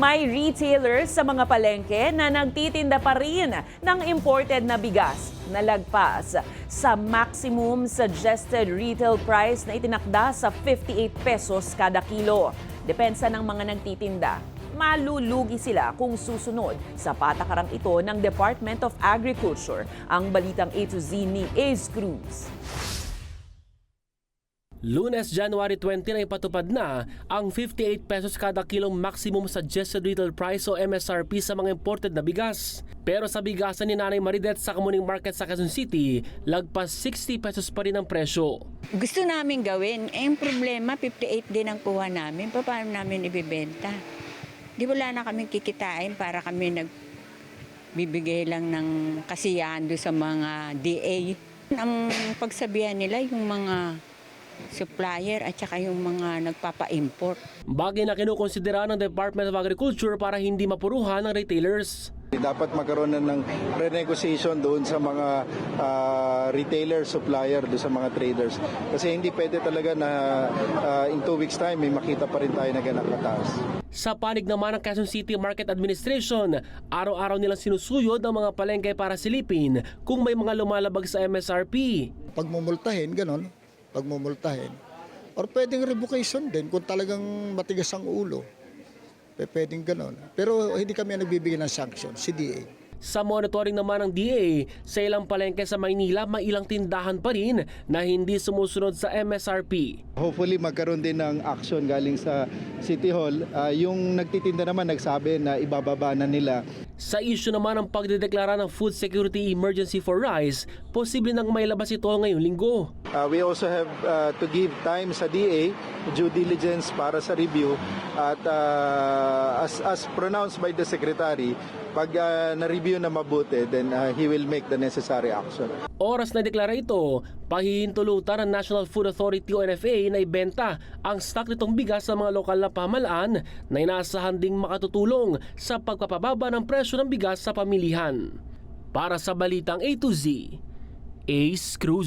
May retailers sa mga palengke na nagtitinda pa rin ng imported na bigas na lagpas sa maximum suggested retail price na itinakda sa 58 pesos kada kilo. Depensa ng mga nagtitinda, malulugi sila kung susunod sa patakarang ito ng Department of Agriculture. Ang balitang A to Z ni Ace Cruz. Lunes, January 20 na ipatupad na ang 58 pesos kada kilong maximum suggested retail price o MSRP sa mga imported na bigas. Pero sa bigasan ni Nanay Maridet sa Kamuning Market sa Quezon City, lagpas 60 pesos pa rin ang presyo. Gusto namin gawin, yung problema 58 din ang kuha namin, paano namin ibibenta? Di wala na kaming kikitain para kami nagbibigay lang ng kasiyahan doon sa mga DA. Ang pagsabihan nila yung mga supplier at saka yung mga nagpapa-import. Bagay na kinukonsidera ng Department of Agriculture para hindi mapuruhan ng retailers. Dapat magkaroon na ng renegotiation doon sa mga retailer, supplier, doon sa mga traders. Kasi hindi pwede talaga na in 2 weeks time may makita pa rin tayo na ganang kataas. Sa panig naman ng Quezon City Market Administration, araw-araw nilang sinusuyod ang mga palengke para silipin kung may mga lumalabag sa MSRP. Pagmumultahin, ganon. Pagmumultahin. Or pwedeng revocation din kung talagang matigas ang ulo. Pwedeng ganon. Pero hindi kami nagbibigay ng sanction, si DA. Sa monitoring naman ng DA, sa ilang palengke sa Maynila, may ilang tindahan pa rin na hindi sumusunod sa MSRP. Hopefully magkaroon din ng action galing sa City Hall. Yung nagtitinda naman nagsabi na ibababa na nila. Sa issue naman ng pagdedeklara ng Food Security Emergency for Rice, posible nang may labas ito ngayong linggo. We also have to give time sa DA, due diligence para sa review. At as pronounced by the Secretary, pag na-review na mabuti, then he will make the necessary action. Oras na deklara ito, pahihintulutan ng National Food Authority o NFA na ibenta ang stock nitong bigas sa mga lokal na pamahalaan na inaasahan ding makatutulong sa pagpapababa ng presyo ng bigas sa pamilihan. Para sa Balitang A to Z, Ace Cruz.